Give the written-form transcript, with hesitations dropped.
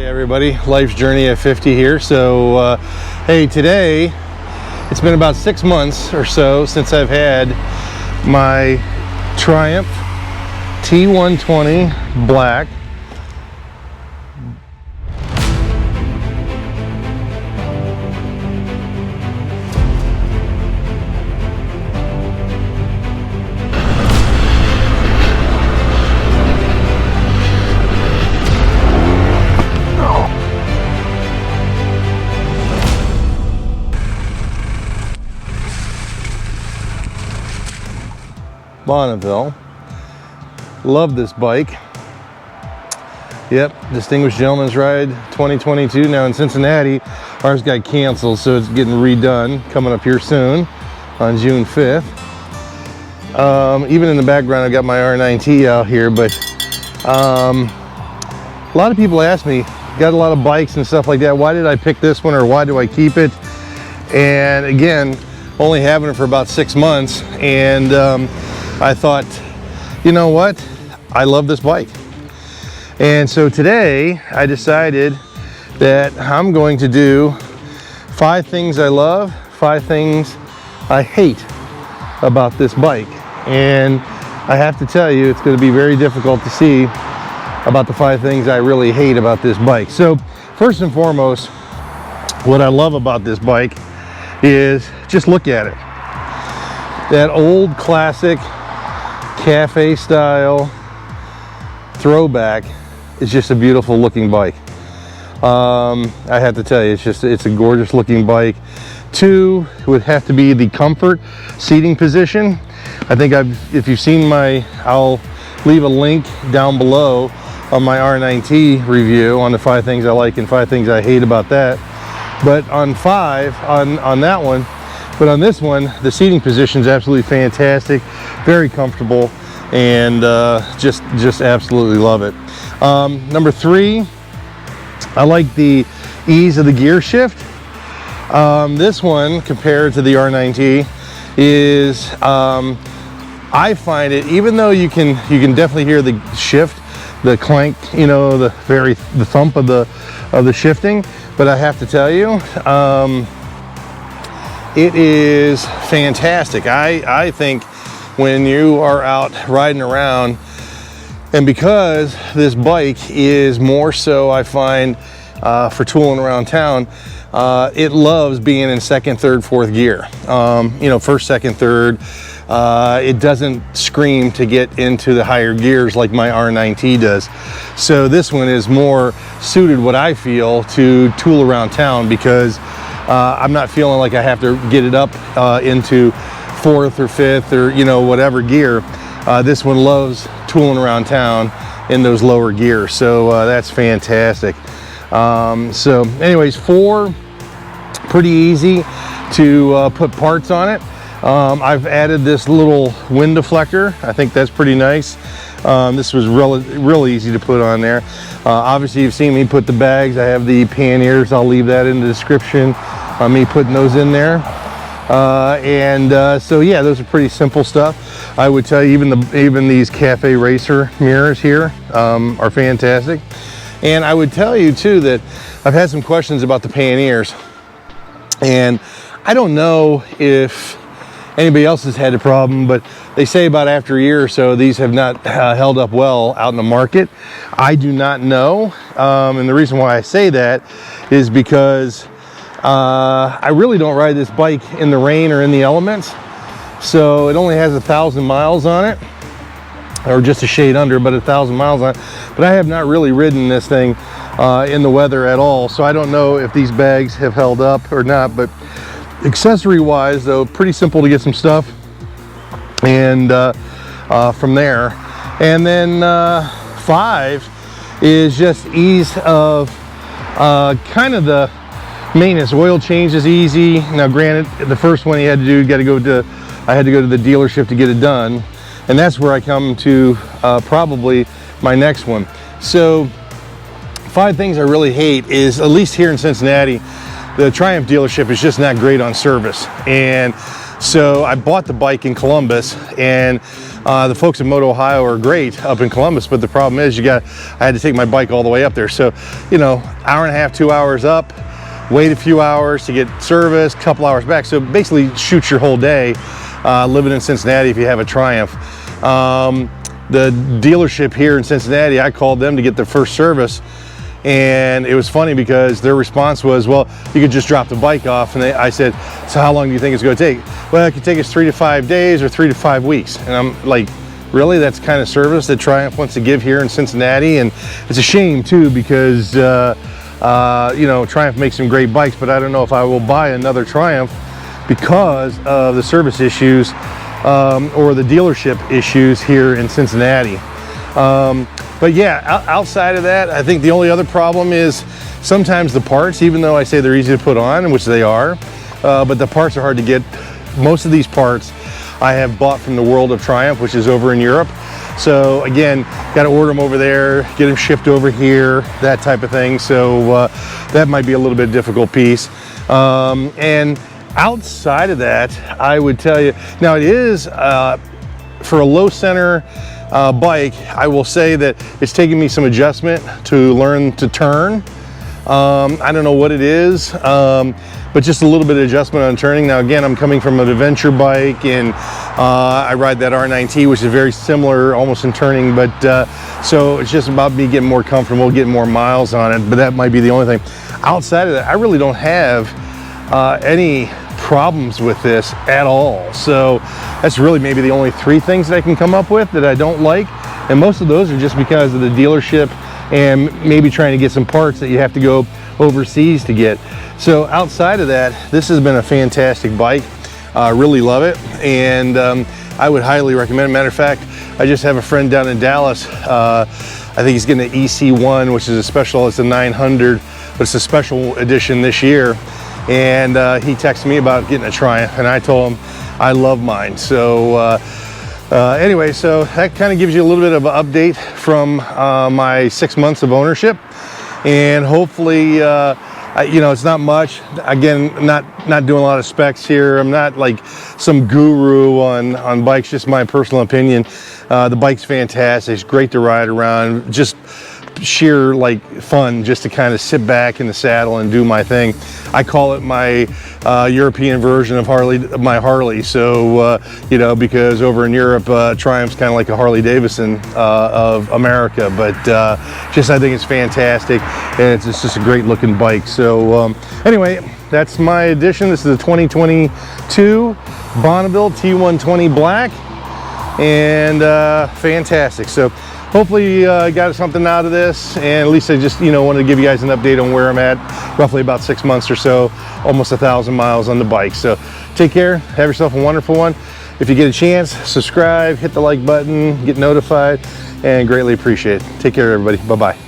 Hey everybody, Life's Journey at 50 here. So hey, today it's been about 6 months or so since I've had my Triumph T120 black. Bonneville. Love this bike. Yep, Distinguished Gentleman's Ride 2022. Now in Cincinnati, ours got canceled, so it's getting redone, coming up here soon on June 5th. Even in the background, I got my R9T out here, but a lot of people ask me, got a lot of bikes and stuff like that, why did I pick this one or why do I keep it? And again, only having it for about 6 months, and I thought, you know what, I love this bike. And so today I decided that I'm going to do 5 things I love, 5 things I hate about this bike. And I have to tell you, it's going to be very difficult to see about the 5 things I really hate about this bike. So first and foremost, what I love about this bike is just look at it. That old classic cafe style throwback is just a beautiful looking bike. I have to tell you, it's a gorgeous looking bike. 2 would have to be the comfort seating position. I think if you've seen I'll leave a link down below on my R9T review on the 5 things I like and 5 things I hate about that. But on that one, but on this one, the seating position is absolutely fantastic, very comfortable, and just absolutely love it. Number 3, I like the ease of the gear shift. This one, compared to the R9T, is I find it, even though you can definitely hear the shift, the clank, you know, the thump of the shifting, but I have to tell you, it is fantastic. I think when you are out riding around, and because this bike is more so, I find, for tooling around town, it loves being in 2nd, 3rd, 4th gear. You know, 1st, 2nd, 3rd. It doesn't scream to get into the higher gears like my R9T does. So this one is more suited, what I feel, to tool around town, because I'm not feeling like I have to get it up into 4th or 5th or, you know, whatever gear. This one loves tooling around town in those lower gears, so that's fantastic. So anyways, 4, pretty easy to put parts on it. I've added this little wind deflector. I think that's pretty nice. This was real easy to put on there. Obviously, you've seen me put the bags. I have the panniers. I'll leave that in the description. Me putting those in there. So yeah, those are pretty simple stuff. I would tell you, even these cafe racer mirrors here are fantastic. And I would tell you too that I've had some questions about the panniers, and I don't know if anybody else has had a problem, but they say about after a year or so, these have not held up well out in the market. I do not know. And the reason why I say that is because I really don't ride this bike in the rain or in the elements. So it only has 1,000 miles on it, or just a shade under, but 1,000 miles on it. But I have not really ridden this thing in the weather at all. So I don't know if these bags have held up or not, but accessory wise though, pretty simple to get some stuff. And from there, and then 5 is just ease of kind of the maintenance. Oil change is easy. Now granted, the first one you had to do, I had to go to the dealership to get it done, and that's where I come to probably my next one. So 5 things I really hate is, at least here in Cincinnati, the Triumph dealership is just not great on service. And so I bought the bike in Columbus, and The folks at Moto Ohio are great up in Columbus, but the problem is I had to take my bike all the way up there. So, you know, hour and a half, 2 hours up, wait a few hours to get service, couple hours back. So basically shoot your whole day living in Cincinnati if you have a Triumph. The dealership here in Cincinnati, I called them to get their first service, and it was funny because their response was, well, you could just drop the bike off. And I said, so how long do you think it's going to take? Well, it could take us 3 to 5 days or 3 to 5 weeks. And I'm like, really? That's the kind of service that Triumph wants to give here in Cincinnati? And it's a shame too, because you know, Triumph makes some great bikes, but I don't know if I will buy another Triumph because of the service issues or the dealership issues here in Cincinnati. But yeah, outside of that, I think the only other problem is sometimes the parts, even though I say they're easy to put on, which they are, but the parts are hard to get. Most of these parts I have bought from the World of Triumph, which is over in Europe. So again, got to order them over there, get them shipped over here, that type of thing. So that might be a little bit difficult piece. And outside of that, I would tell you, now it is for a low center bike, I will say that it's taken me some adjustment to learn to turn. I don't know what it is, but just a little bit of adjustment on turning. Now again, I'm coming from an adventure bike, and I ride that R9T, which is very similar almost in turning, but so it's just about me getting more comfortable, getting more miles on it, but that might be the only thing. Outside of that, I really don't have any problems with this at all. So that's really maybe the only 3 things that I can come up with that I don't like, and most of those are just because of the dealership and maybe trying to get some parts that you have to go overseas to get. So outside of that, this has been a fantastic bike. I really love it, and I would highly recommend it. Matter of fact, I just have a friend down in Dallas. I think he's getting an EC1, which is a special, it's a 900, but it's a special edition this year. And he texted me about getting a Triumph, and I told him I love mine. So anyway, so that kind of gives you a little bit of an update from my 6 months of ownership, and hopefully you know, it's not much. Again, not doing a lot of specs here. I'm not like some guru on bikes, just my personal opinion. The bike's fantastic. It's great to ride around. Just sheer like fun just to kind of sit back in the saddle and do my thing. I call it my European version of my Harley. So you know, because over in Europe, Triumph's kind of like a Harley Davidson of America, but just I think it's fantastic, and it's just a great looking bike. So anyway, that's my edition. This is the 2022 Bonneville T120 Black, and fantastic. So hopefully you got something out of this, and at least I just, you know, wanted to give you guys an update on where I'm at, roughly about 6 months or so, almost 1,000 miles on the bike. So take care, have yourself a wonderful one. If you get a chance, subscribe, hit the like button, get notified, and greatly appreciate it. Take care, everybody. Bye-bye.